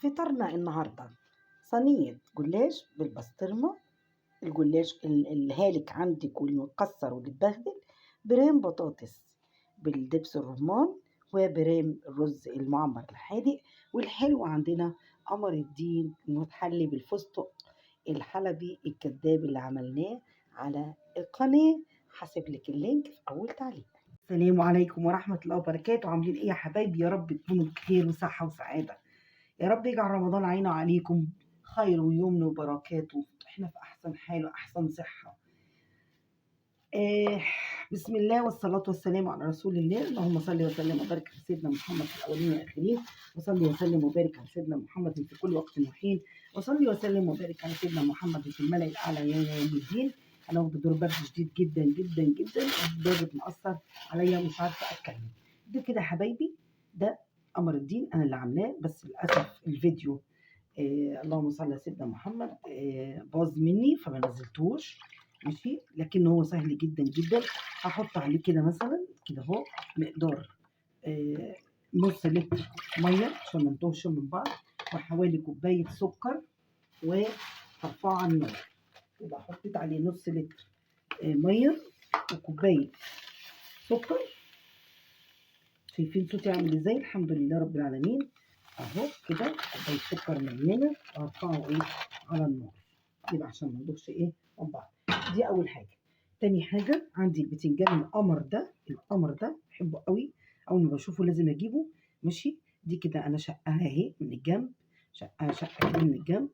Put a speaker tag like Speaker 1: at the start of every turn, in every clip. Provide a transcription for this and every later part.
Speaker 1: فطرنا النهاردة صينية جلاش بالبسطرمة. الجلاش الهالك عندك والمكسر والمتبهدل، برام بطاطس بالدبس الرمان، وبرام الرز المعمر الحادق. والحلو عندنا قمر الدين المتحلي بالفستق الحلبي الكذاب اللي عملناه على القناة. هسيب لك اللينك في أول تعليق. السلام عليكم ورحمة الله وبركاته. عاملين ايه يا حبايبي؟ يا رب تكونوا بخير وصحة وسعادة. يا رب يجعل رمضان علينا وعليكم خير ويمن وبركاته. احنا في احسن حال واحسن صحة. بسم الله والصلاة والسلام على رسول الله. اللهم صل وسلم وبارك على سيدنا محمد في الاولين والاخرين، وصلي وسلم وبارك على سيدنا محمد في كل وقت وحين، وصلي وسلم وبارك على سيدنا محمد في الملأ الاعلى يوم الدين. انا واخده دور برد شديد جدا جدا جدا، لدرجه مأثر عليا ومش عارفه اتكلم. ده كده يا حبايبي، ده قمر الدين انا اللي عاملاه، بس للاسف الفيديو اللهم صل على سيدنا محمد باظ مني فما نزلتوش. ماشي، لكن هو سهل جدا جدا. هحط عليه كده مثلا كده اهو مقدار نص لتر ميه عشان ما نتوهش من بعض، وحوالي كوبايه سكر، وهرفعه على النار. يبقى حطيت عليه نص لتر ميه وكوبايه سكر. شايفين صوتي عامل ازاي؟ الحمد لله رب العالمين. اهو كده كوبايه سكر مليانه، وهرفعه ايه على النار يبقى عشان ما ندوخش ايه من بعض. دي اول حاجه. تاني حاجه، عندي البتنجان القمر ده بحبه قوي، اول ما بشوفه لازم اجيبه. ماشي، دي كده انا شقها اهي من الجنب، شقه كده من الجنب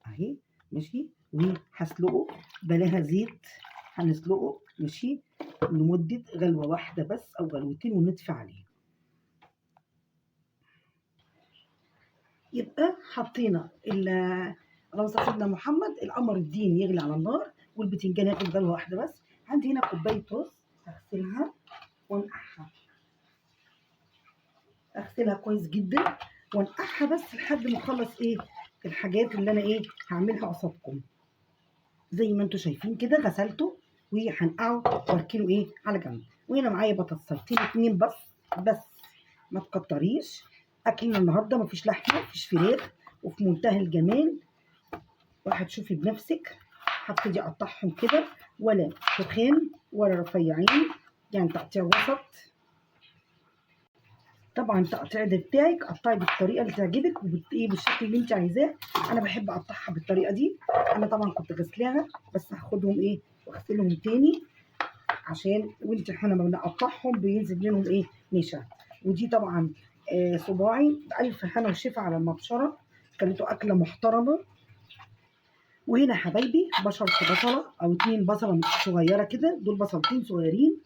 Speaker 1: اهي. ماشي، وهسلقه بلاها زيت، هنسلقه ماشي لمده غلوه واحده بس او غلوتين ونطفي عليه. يبقى حطينا اللهم صل على سيدنا محمد، القمر الدين يغلي على النار، والبتنجان ياخد غلوه واحده بس. عندي هنا كوبايه رز، هغسلها وانقعها، اغسلها كويس جدا وانقعها بس لحد ما اخلص ايه الحاجات اللي انا ايه هعملها قصادكم. زي ما انتم شايفين كده غسلته وهنقعه واركنه ايه على جنب. وهنا معايا بطاطسيتين اتنين بس ما تكتريش. اكلنا النهارده مفيش لحمه مفيش فراخ، وفي منتهى الجمال. وهتشوفي بنفسك. هبتدي اقطعهم كده، ولا تخان ولا رفيعين، يعني تقطيع وسط. طبعا التقطيع ده بتاعك قطعي بالطريقه اللي تعجبك بالشكل اللي انت عايزاه. انا بحب اقطعها بالطريقه دي. انا طبعا كنت غسلاها، بس هاخدهم ايه واغسلهم تاني، عشان وانت احنا ما بنقطعهم بينزل منهم ايه نشا. ودي طبعا صباعي بألف هنا وشفا على المبشره، كانت اكله محترمه. وهنا حبايبي بصله او 2 بصله صغيره كده، دول بصلتين صغيرين.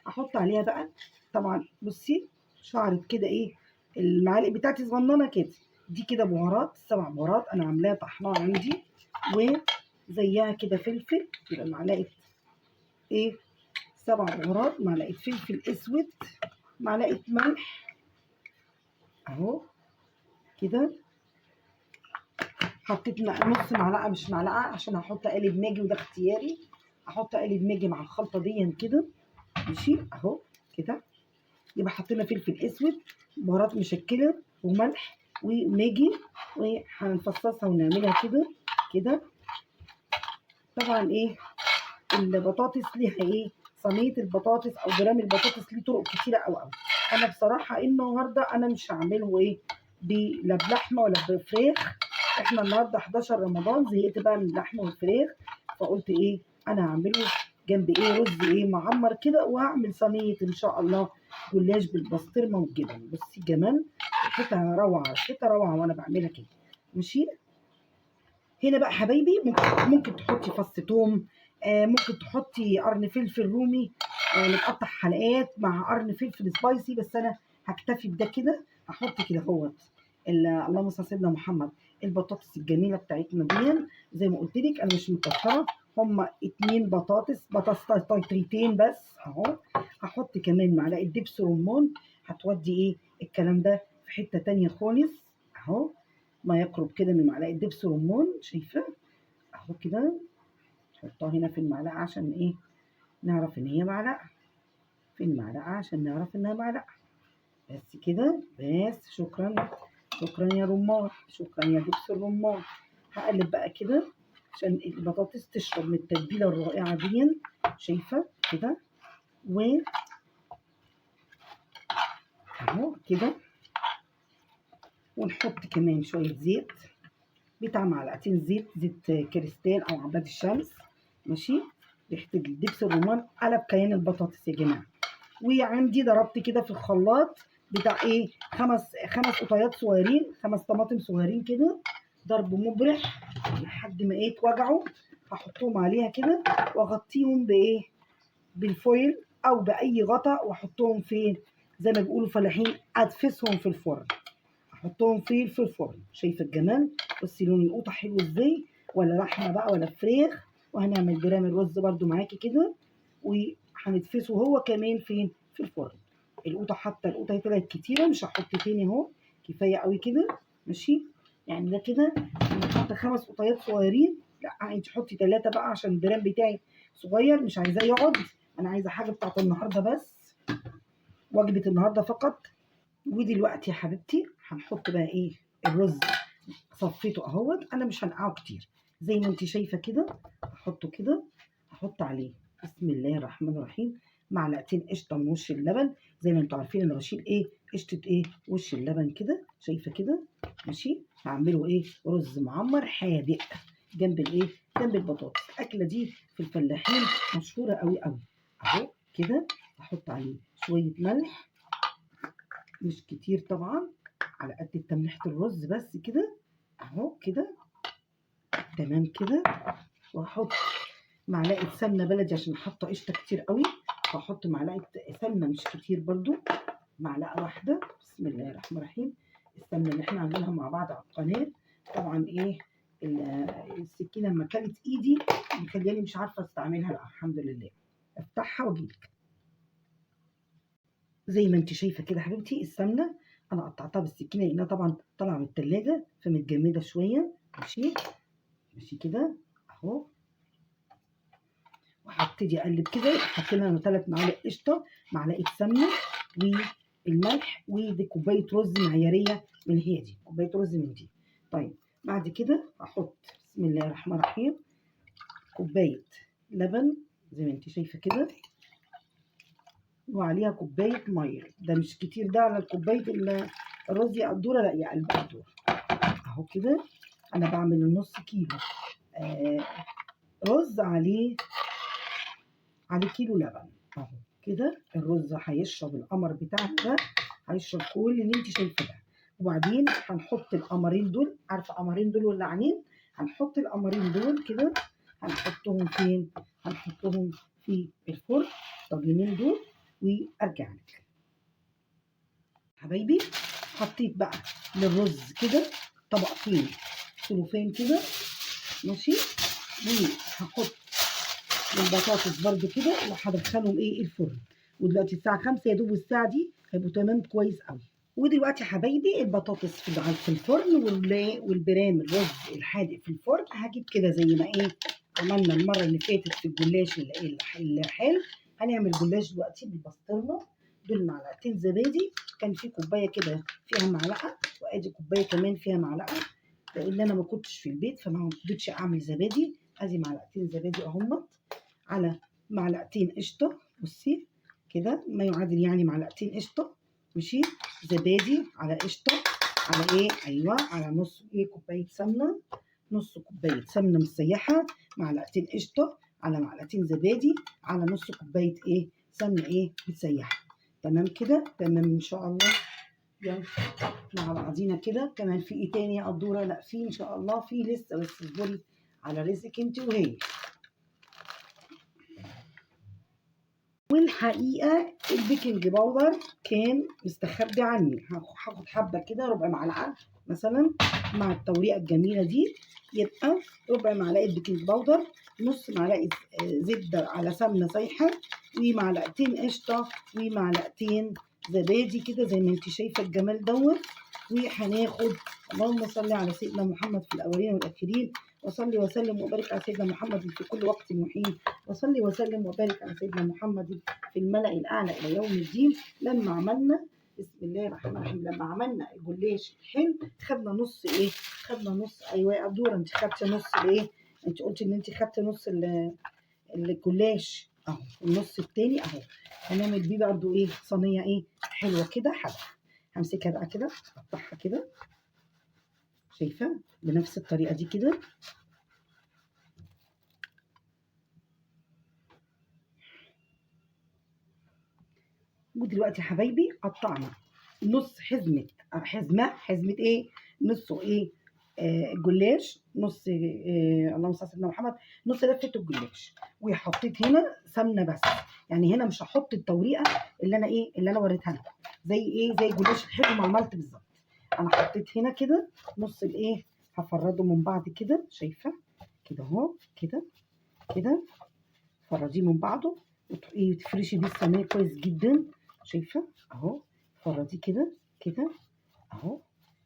Speaker 1: احط عليها بقى طبعا بصي شعرت كده ايه المعالق بتاعتي صغننه كده. دي كده بهارات 7 بهارات انا عاملاها طحناها عندي، وزيها كده فلفل، يبقى معلقه ايه 7 بهارات، معلقه فلفل اسود، معلقه ملح اهو كده. حطيت نص معلقه مش معلقه عشان هحط قالب ماجي، وده اختياري. احط قالب ماجي مع الخلطه دي كده ماشي اهو كده. يبقى حطينا فلفل اسود، بهارات مشكله، وملح وماجي، وهنفصصها ونعملها كده كده. طبعا ايه البطاطس ليها ايه، صينيه البطاطس او برام البطاطس ليه طرق كتيره قوي. انا بصراحه النهارده انا مش هعمله ايه لا بلحمه ولا بفراخ. احنا النهارده 11 رمضان، زهقت بقى من اللحمه والفراخ، فقلت ايه انا هعمله جنب ايه رز ايه معمر كده، وهعمل صينيه ان شاء الله جلاش بالبسطرمه والجبن. بصي جمال، ريحتها روعه ريحتها روعه وانا بعملها كده ماشي. هنا بقى حبايبي ممكن تحطي فص ثوم، ممكن تحطي قرن فلفل رومي متقطع حلقات مع قرن فلفل سبايسي، بس انا هكتفي بده كده. هحط كده اهوت اللهم صل على سيدنا محمد البطاطس الجميله بتاعتنا دي. زي ما قلت لك انا مش مكتره، هما 2 بطاطسيتين بس اهو. هحط كمان معلقه دبس رمان، هتودي ايه الكلام ده في حته تانيه خالص اهو. ما يقرب كده من معلقه دبس رمان، شايفه اهو كده. نحطها هنا في المعلقه عشان ايه نعرف ان هي معلقه، في المعلقه عشان نعرف انها معلقه. بس كده بس، شكرا شكرا يا رمان، شكرا يا دبس الرمان. هقلب بقى كده عشان البطاطس تشرب من التتبيله الرائعه دي. شايفه كده؟ و اهو كده. ونحط كمان شويه زيت، بتاع معلقتين زيت كريستال او عباد الشمس. ماشي. ريحه الدبس الرمان قلب كيان البطاطس يا جماعه. وعندي ضربت كده في الخلاط بتاع ايه خمس قطيات صغيرين، 5 طماطم صغيرين كده، ضرب مبرح لحد ما ايه اتوجعوا. هحطهم عليها كده واغطيهم بايه، بالفويل او باي غطا، واحطهم فين زي ما بيقولوا فلاحين ادفسهم في الفرن. احطهم فين في الفرن. شايفه الجمال؟ بصي لون القوطه حلو ازاي، ولا لحمه بقى ولا فراخ. وهنعمل برام الرز برده معاكي كده، وهندفسه هو كمان فين في الفرن. القوطه حتى القوطه طلعت كتيره، مش هحط تاني اهو، كفايه قوي كده. ماشي. يعني ده كده انا حاطه 5 قطيات صغيرين. لا انت حطي 3 بقى عشان البرام بتاعي صغير، مش عايزاه يقعد. انا عايزه حاجه بتاعت النهارده بس، وجبه النهارده فقط. ودلوقتي يا حبيبتي هنحط بقى ايه الرز. صفيته اهوت، انا مش هنقعه كتير زي ما انت شايفه كده. احطه كده، احط عليه بسم الله الرحمن الرحيم معلقتين قشطه من وش اللبن. زي ما انتوا عارفين انا بشيل ايه قشطه ايه وش اللبن كده. شايفه كده؟ ماشي. هعمله ايه رز معمر حادق جنب الايه جنب البطاطس. الاكله دي في الفلاحين مشهوره قوي قوي. اهو كده. احط عليه شويه ملح، مش كتير طبعا، على قد تملحة الرز بس كده. اهو كده تمام كده. واحط معلقة سمنة بلدي عشان حاطة قشطة كتير قوي، واحط معلقة سمنة مش كتير برضو، معلقة واحدة. بسم الله الرحمن الرحيم. السمنة اللي احنا عاملينها مع بعض على القناة. طبعا ايه السكينة لما كانت ايدي مخلياني مش عارفة استعملها. لا الحمد لله. افتحها واجيلك. زي ما انت شايفه كده حبيبتي السمنه انا قطعتها بالسكينه لانها طبعا طالعه من التلاجة فمتجمده شويه. ماشي. ماشي كده اهو. وهبتدي اقلب كده. حطينا لنا 3 معالق قشطه، معلقه سمنه، والملح، ودي كوبايه رز معياريه من هي دي كوبايه رز من دي. طيب بعد كده احط بسم الله الرحمن الرحيم كوبايه لبن زي ما انت شايفه كده، وعليها كوبايه ميه. ده مش كتير، ده على كوبايه الرز يا قدوره. لا يا قلب قدوره. اهو كده. انا بعمل النص كيلو رز عليه كيلو لبن. اهو كده الرز هيشرب القمر بتاعنا ده، هيشرب كل اللي انت شايفه ده. وبعدين هنحط القمرين دول، عارفه قمرين دول ولعانين؟ هنحط القمرين دول كده. هنحطهم فين؟ هنحطهم في الفرن الطاجنين دول. وارجع لك حبايبي. حطيت بقى للرز كده طبقتين سلوفان كده. ماشي. وهحط البطاطس برده كده وهدخلهم ايه الفرن. ودلوقتي الساعه 5 يا دوب، والساعه دي هيبقوا تمام كويس قوي. ودلوقتي يا حبايبي البطاطس في الفرن والبرام الرز الحادق في الفرن. هجيب كده زي ما ايه عملنا المره اللي فاتت في الجلاش الحلو. هنعمل جلاش دلوقتي بالبسطرمه. دول معلقتين زبادي، كان في كوبايه كده فيها معلقه، وادي كوبايه كمان فيها معلقه، لان انا ما كنتش في البيت فما رضيتش اعمل زبادي. ادي معلقتين زبادي اهمت على معلقتين قشطه. بصي كده ما يعادل يعني معلقتين قشطه. ماشي. زبادي على قشطه على ايه ايوه على نص ايه كوبايه سمنه، نص كوبايه سمنه مسيحه، معلقتين قشطه على معلقتين زبادي على نص كوبايه ايه سمنه ايه متسيحه. تمام كده تمام ان شاء الله. يلا مع بعضينا كده. كمان في ايه تاني يا قدوره؟ لا في ان شاء الله، في لسه، بس اصبري على رزقك انت وهي. والحقيقه البيكنج باودر كان مستخبي عني. هاخد حبه كده ربع معلقه مثلا مع التوريقه الجميله دي. يبقى ربع معلقه بيكنج باودر، نص معلقه زبده على سمنه سايحه، ومعلقتين قشطه، ومعلقتين زبادي كده زي ما انت شايفه الجمال دوت. وهناخد اللهم صل على سيدنا محمد في الاولين والاخرين، وصلي وسلم وبارك على سيدنا محمد في كل وقت محين، وصلي وسلم وبارك على سيدنا محمد في الملأ الأعلى إلى يوم الدين. لما عملنا بسم الله الرحمن الرحيم. لما عملنا الجلاش الحلو خدنا نص ايه، خدنا نص. ايوه يا قدوره، انت خدتي نص الايه، انت قلتي ان انت خدتي نص الجلاش اهو. النص التاني اهو هنعمل بيه برضو ايه، صينيه ايه حلوه كده حلوه. همسكها بقى كده، اقطعها كده، شايفه بنفس الطريقه دي كده. ودلوقتي يا حبايبي قطعنا نص حزمه ايه، نصه ايه جلاش، نص اللهم صل على سيدنا محمد، نص لفه الجلاش. وحطيت هنا سمنه بس، يعني هنا مش هحط التوريقه اللي انا ايه، اللي انا وريتها لكم زي ايه، زي الجلاش الحلو ما عملت بالظبط. انا حطيت هنا كده نص الايه، هفرده من بعض كده، شايفه كده اهو، كده كده فرجيه من بعضه، وتفرشي بيه الصينيه كويس جدا، شايفه اهو. فرديه كده كده اهو،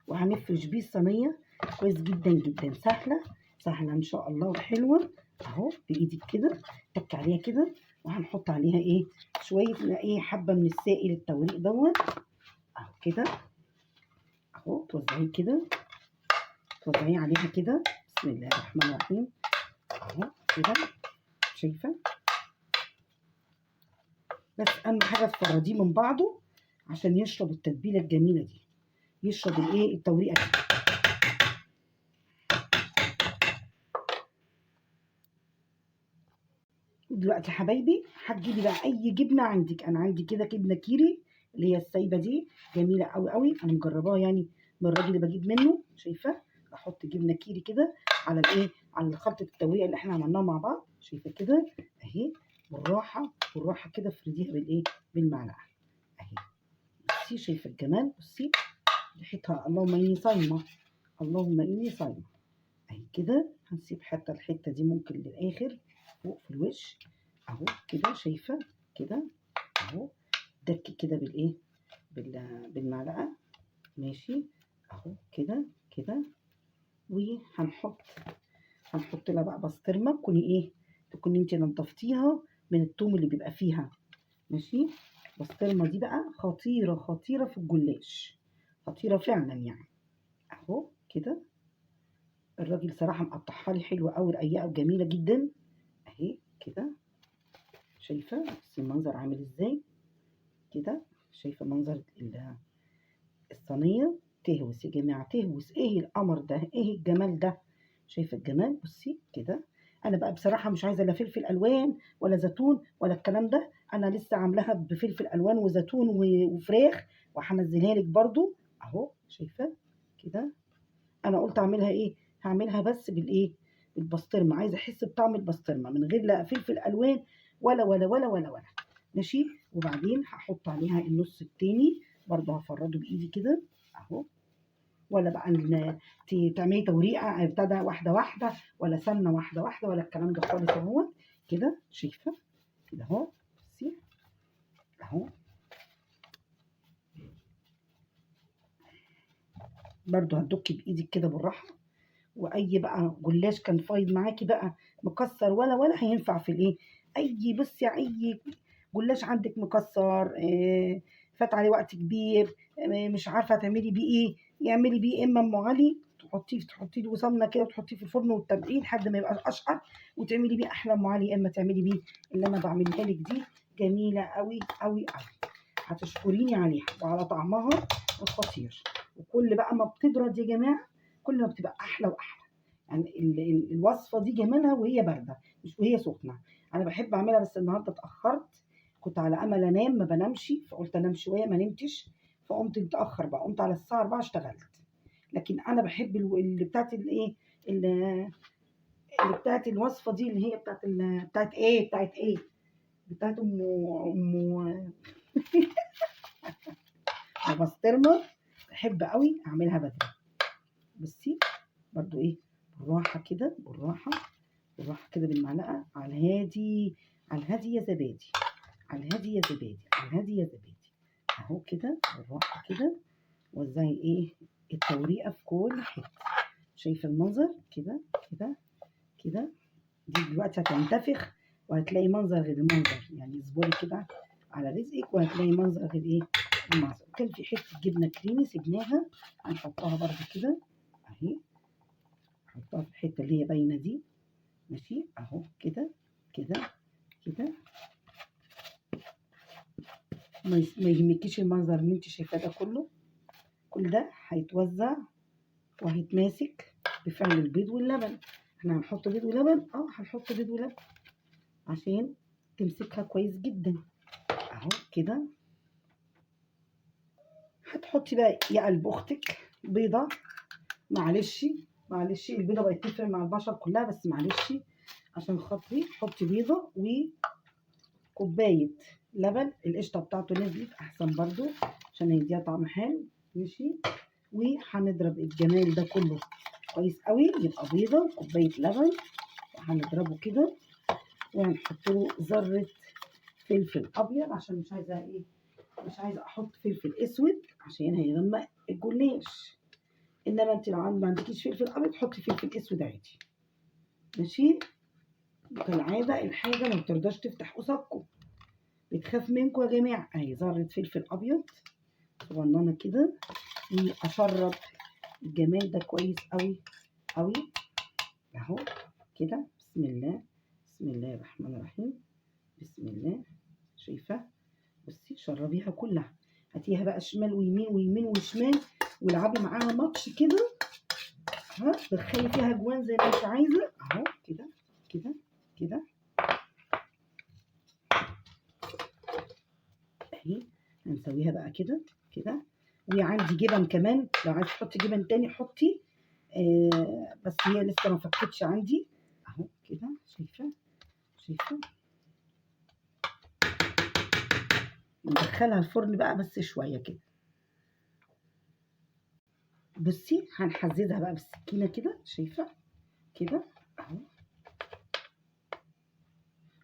Speaker 1: وهنفرش بيه الصينيه كويس جدا جدا. سهله سهله ان شاء الله وحلوه اهو. بايدك كده تك عليها كده، وهنحط عليها ايه، شويه ايه، حبه من السائل التوريق دوت اهو كده اهو. توزعيه كده، توزعيه عليها كده، بسم الله الرحمن الرحيم اهو كده، شايفه. بس اهم حاجه تفرديه من بعضه عشان يشرب التتبيله الجميله دي، يشرب الايه، التوريقه دي. دلوقتي يا حبايبي هتجيبي بقى اي جبنه عندك. انا عندي كده جبنه كيري اللي هي السايبه دي، جميله قوي قوي، انا مجرباها يعني من الراجل اللي بجيب منه، شايفه. احط جبنه كيري كده على الايه، على خلطه التوريقه اللي احنا عملناها مع بعض، شايفه كده اهي. بالراحه بالراحه كده افرديها بالايه، بالمعلقه اهي. بصي شايفه الجمال، بصي ريحتها، اللهم اني صايمه، اللهم اني صايمه اهي كده. هنسيب حتى الحته دي ممكن للاخر فوق في الوش اهو كده، شايفه كده اهو. دك كده بالايه، بالمعلقه، ماشي اهو كده كده. وهنحط، هنحط لها بقى بسطرمه، تكوني ايه، تكوني انت نضفتيها من الثوم اللي بيبقى فيها، ماشي. البسطرمه دي بقى خطيره خطيره في الجلاش، خطيره فعلا يعني اهو كده. الراجل صراحه مقطعها لي حلوه قوي، رقيقه وجميله جدا اهي كده، شايفه بس المنظر عامل ازاي كده، شايفه منظر الصينيه. تهوس يا جماعه، تهوس، ايه القمر ده، ايه الجمال ده، شايفه الجمال، بصي كده. انا بقى بصراحه مش عايزه لا فلفل الوان ولا زيتون ولا الكلام ده، انا لسه عاملاها بفلفل الوان وزيتون وفراخ، وهنزلها لك برضو اهو، شايفه كده. انا قلت اعملها ايه، هعملها بس بالايه، بالبسطرمه. عايزه احس بطعم البسطرمه من غير لا فلفل الوان ولا ماشي. وبعدين هحط عليها النص التاني برضه، هفرده بايدي كده اهو. ولا بقى تعملي توريقه ابتدى واحده واحده، ولا سمنه واحده واحده، ولا الكلام ده خالص اهو كده، شايفه كده اهو، بصي اهو. برضه هتدكي بايدك كده بالراحه. واي بقى جلاش كان فايض معاكي بقى مكسر ولا هينفع في الايه، اي بصي اي جلاش عندك مكسر فات عليه وقت كبير، مش عارفه تعملي بيه ايه، يعملي بيه اما ام علي تحطي له سمنه كده وتحطيه في الفرن وتتبعيه لحد ما يبقى اشقر، وتعملي بيه احلى ام علي، اما تعملي بيه اللي انا بعملها لك دي، جميله قوي قوي قوي. هتشكريني عليها وعلى طعمها الخطير. وكل بقى ما بتبرد يا جماعه كل ما بتبقى احلى واحلى. يعني الوصفه دي جمالها وهي بارده مش وهي سخنه. انا بحب اعملها، بس النهارده اتاخرت، كنت على امل انام ما بنامش، فقلت انام شويه ما نمتش، فقمت متاخر بقى، قمت على الساعه 4 اشتغلت. لكن انا بحب اللي بتاعت الايه، اللي بتاعت الوصفه دي، اللي هي بتاعت ايه، بتاعت ايه، بتاعت ام بسطرمه. بحب قوي اعملها بدري. بصي برضو ايه، بالراحه كده، بالراحه بالراحه كده بالمعلقه، على الهادي، على الهادي يا زبادي، على الهادي يا زبادي، على الهادي يا زبادي اهو كده، بالراحه كده. وزعي ايه، التوريقه في كل حته، شايفه المنظر كده كده كده. دي دلوقتي هتنتفخ وهتلاقي منظر غير المنظر، يعني اصبري كده على رزقك وهتلاقي منظر غير ايه، المعصرة. وكان في حته جبنه كريمي سيبناها، هنحطها برده كده اهي، نحطها في الحته اللي هي باينه دي ماشي اهو كده كده كده. ما يهمكيش المنظر اللي انت شايفاه ده كله، كل ده هيتوزع وهيتماسك بفعل البيض واللبن. احنا هنحط بيض ولبن، هنحط بيض ولبن عشان تمسكها كويس جدا اهو كده. هتحطي بقى يا قلب اختك بيضه، معلش البيضه بقت تفرق مع البشر كلها، بس معلش عشان خاطري حطي بيضه وكوبايه لبن. القشطه بتاعته نزلت احسن برضو عشان يديها طعم حلو ماشي. وهنضرب الجمال ده كله كويس قوي، يبقى بيضه وكوبايه لبن، وهنضربه كده وهنحط له ذره فلفل ابيض عشان مش عايزه مش عايزه احط فلفل اسود عشان هيغمق الجلاش. انما انت لو ما عندكيش فلفل ابيض حطي فلفل اسود عادي ماشي. كالعاده الحاجه ما بترضاش تفتح قصادكم، بتخاف منكم يا جماعه. اهي ذره فلفل ابيض صغننه كده، واشرب الجمال ده كويس قوي قوي اهو كده. بسم الله، بسم الله الرحمن الرحيم، بسم الله. شايفه؟ بصي شربيها كلها، هاتيها بقى شمال ويمين ويمين وشمال، والعبي معاها ماتش كده. دخلي فيها جوان زي ما انت عايزه اهو كده كده كده اهي. هنسويها بقى كده كده. وعندي جبن كمان، لو عايزه تحطي جبن تاني حطي، بس هي لسه ما فكتش عندي اهو كده. شايفه؟ ندخلها الفرن بقى بس شويه كده. بصي هنحززها بقى بالسكينه كده، شايفه كده اهو،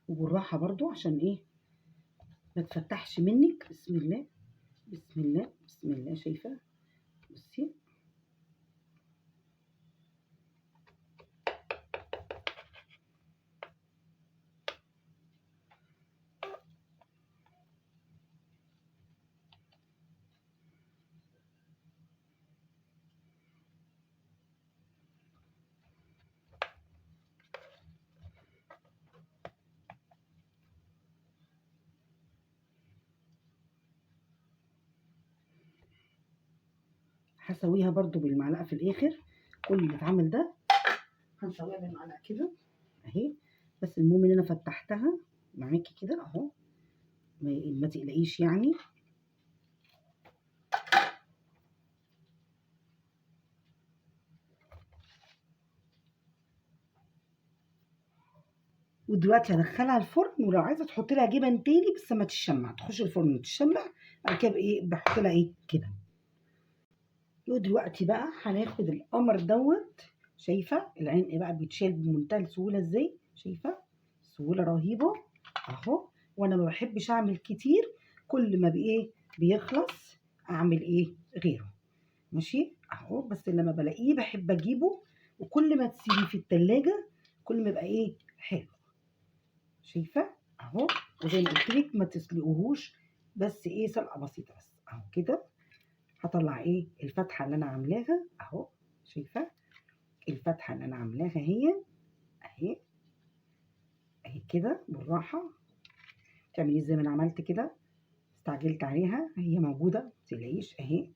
Speaker 1: وبالراحه برضو عشان ما تفتحش منك. بسم الله بسم الله بسم الله. شايفه؟ بصي هسويها برضو بالمعلقه في الاخر. كل اللي اتعمل ده هنسويها بالمعلقه كده اهي. بس المهم ان انا فتحتها معاكي كده اهو، ما تقلقيش يعني. ودلوقتي هدخلها الفرن، ولو عايزه تحطي لها جبن تاني بس ما تشمع، تخش الفرن تشمع بعد كده بحط لها كده. ودلوقتي بقى هناخد القمر دوت. شايفه العين بقى بيتشال بمنتهى السهوله ازاي؟ شايفه سهوله رهيبه اهو. وانا ما بحبش اعمل كتير، كل ما بيخلص اعمل غيره ماشي اهو. بس لما بلاقيه بحب اجيبه، وكل ما تسيبيه في التلاجة كل ما يبقى حلو. شايفه اهو. وزي ما قلت لك ما تسلقوهوش، بس سلقه بسيطه بس اهو كده. هطلع الفتحه اللي انا عاملاها اهو. شايفه الفتحه اللي انا عاملاها اهي كده. بالراحه تعملي زي ما انا عملت كده، استعجلت عليها، هي موجوده متقلقيش اهي.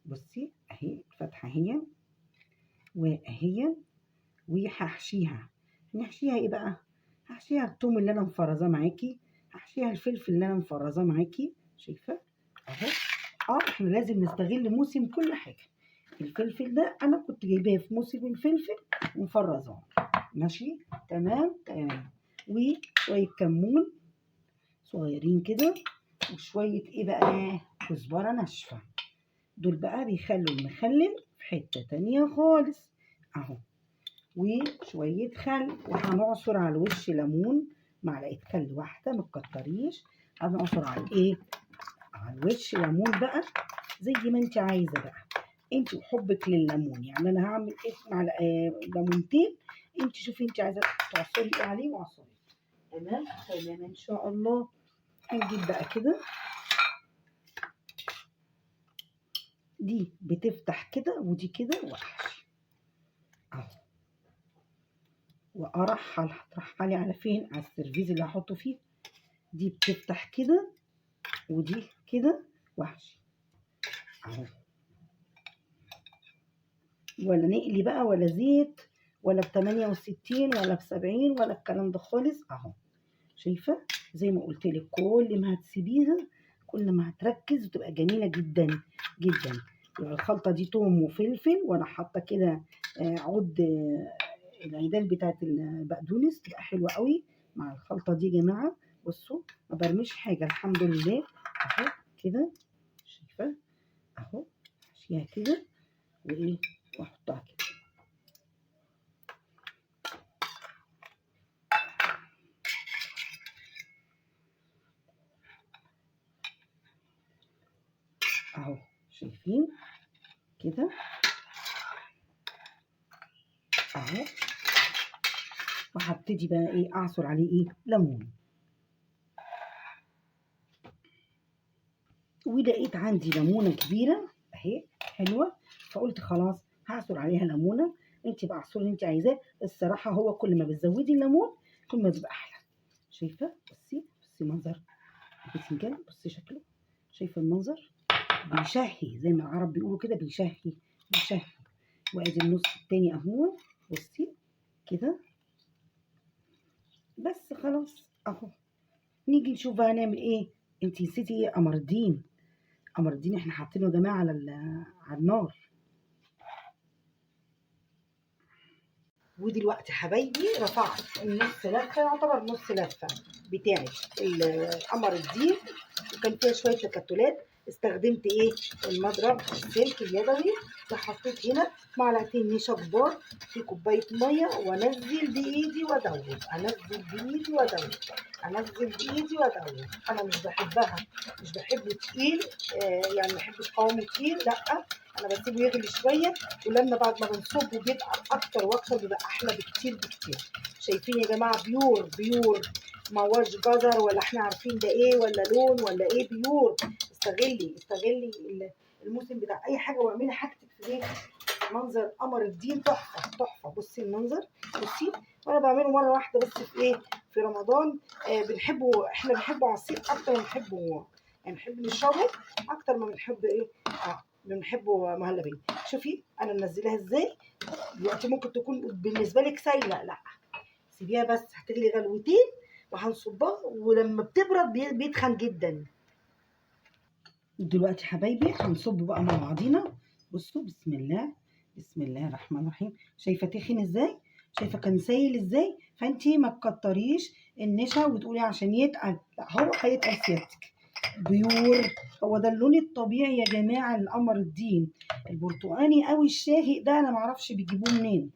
Speaker 1: بصي اهي الفتحه واهي. وهحشيها. نحشيها بقى؟ هحشيها الثوم اللي انا مفرزاه معاكي، هحشيها الفلفل اللي انا مفرزاه معاكي. شايفه اهو. احنا لازم نستغل موسم كل حاجه. الفلفل ده انا كنت جايباه في موسم الفلفل ومفرزاه ماشي تمام. وشويه كمون صغيرين كده، وشويه بقى كزبره ناشفه. دول بقى بيخلوا المخلل في حته تانية خالص اهو. وشويه خل، وهنعصر على الوش ليمون، معلقه خل واحده ما تكتريش. هنعصر على على الوش ليمون بقى زي ما انت عايزه بقى، انت وحبك لليمون. يعني انا هعمل معلقه ليمونتين، انت شوفي انت عايزه تعصري عليه وعصري. تمام ان شاء الله. هنجيب بقى كده دي بتفتح كده ودي كده وحش اهو. هترحلي على فين؟ على السيرفيس اللي هحطه فيه. دي بتفتح كده ودي كده وحش اهو. ولا نقلي بقى ولا زيت ولا ب68 ولا ب70 ولا الكلام ده خالص اهو. شايفه زي ما قلت لك، كل ما هتسيبيها كل ما هتركز وتبقى جميله جدا جدا. يبقى الخلطه دي توم وفلفل، وانا حاطه كده عود العيدان بتاعت البقدونس، تبقى حلوه قوي مع الخلطه دي يا جماعه. بصوا ما برميش حاجه الحمد لله اهو كده. شايفه اهو، اشياء كده وايه واحطها كده اهو. شايفين كده اهو. وهبتدي بقى ايه اعصر عليه ايه ليمون. ولقيت عندي ليمونه كبيره اهي حلوه، فقلت خلاص هعصر عليها ليمونه. انت بقى اعصري اللي انت عايزاه. الصراحه هو كل ما بتزودي الليمون كل ما بيبقى احلى. شايفه؟ بصي منظر الباذنجان، بصي شكله. شايفه المنظر؟ بيشهي زي ما العرب بيقولوا كده، بيشهي. وادي النص التاني اهو. بصي كده بس خلاص اهو. نيجي نشوف بقى هنعمل ايه. انت نسيتي ايه؟ قمر الدين. قمر الدين احنا حاطينه يا جماعه على النار. ودلوقتي حبايبي رفعت النص لفه، يعتبر نص لفه بتاعت قمر الدين، وكان فيها شويه تكتلات. استخدمت ايه؟ المضرب السلك اليدوي، وحطيت هنا معلقتين نشا كبار في كوبايه ميه، وانزل بايدي وادوب، انا مش بحبها، مش بحبه تقيل يعني ما بحبش قوامه تقيل، لا انا بسيبه يغلي شويه، ولما بعد ما بنصبه بيبقى اكتر واكتر، بيبقى احلى بكتير بكتير. شايفين يا جماعه؟ بيور ما هوش جزر ولا احنا عارفين ده ايه ولا لون ولا ايه، بيور. استغلي الموسم بتاع اي حاجه واعملي حاجتك في بيتك. منظر قمر الدين تحفه تحفه. بصي المنظر، بصي. وانا بعمله مره واحده بس في ايه؟ في رمضان. احنا بنحبه عصير اكتر ما بنحبه، يعني بنحب نشربه اكتر ما بنحب ايه بنحبه مهلبيه. شوفي انا منزلاها ازاي دلوقتي. ممكن تكون بالنسبه لك سايله، لا سيبيها بس هتغلي غلوتين وهنصبها، ولما بتبرد بيتخن جدا. دلوقتي حبايبي هنصب بقى مع بعضينا. بصوا بسم الله، بسم الله الرحمن الرحيم. شايفه تخن ازاي؟ شايفه كان سايل ازاي؟ فانتي ما تكتريش النشا وتقولي عشان يتقل، لا هو هيتقل سيادتك. بيور. هو ده اللون الطبيعي يا جماعه لقمر الدين. البرتقاني قوي الشاهق ده انا معرفش بيجيبوه منين.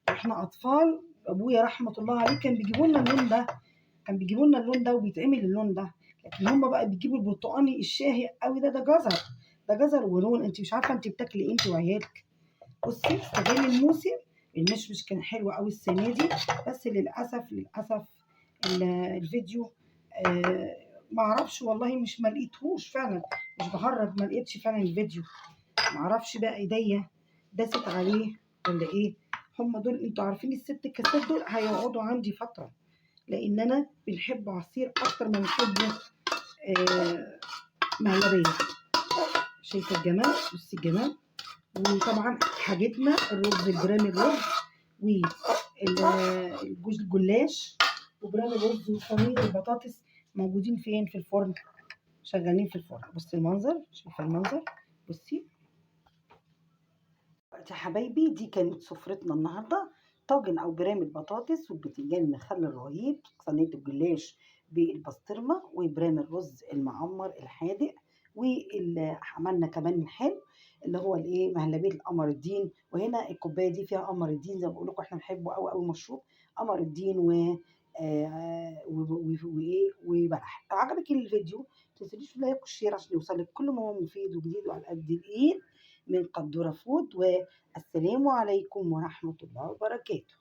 Speaker 1: احنا اطفال ابويا رحمه الله عليه كان بيجيبوا لنا اللون ده، وبيتعمل اللون ده. لكن هم بقى بيجيبوا البرتقاني الشاهق قوي ده جزر. ده جزر ولون، انت مش عارفه انت بتاكلي ايه انت وعيالك. بصي استغلي الموسم. المشمش كان حلو قوي السنه دي، بس للاسف الفيديو ما اعرفش والله، مش ما لقيتهوش فعلا، مش بهرج، ما لقيتش فعلا الفيديو. ما اعرفش بقى ايديا داست عليه ولا ايه. هم دول انتوا عارفين الست كاسات دول هيقعدوا عندي فتره، لان انا بنحب عصير اكتر ما بنحبه مهلبيه. شايفه الجمال؟ بصي الجمال. وطبعا حاجتنا الرز، الجرام الرز والجلاش وجرام الرز وصينيه البطاطس موجودين فين؟ في الفرن، شغالين في الفرن. بصي المنظر، شايفه المنظر؟ بصي يا حبايبي دي كانت سفرتنا النهارده. طاجن او برام البطاطس والبتنجان المخلل الرهيب، صينيه الجلاش بالبسطرمه، وبرام الرز المعمر الحادق، واللي عملنا كمان الحلو اللي هو الايه مهلبيه القمر الدين. وهنا الكوبايه دي فيها قمر الدين زي ما بقول لكم، احنا بنحبه قوي قوي مشروب قمر الدين وايه وبلح. لو عجبك الفيديو ما تنسونيش اللايك والشير عشان يوصلك كل ما هو مفيد وجديد وعلى قد الايد. من قدورة فود، والسلام عليكم ورحمة الله وبركاته.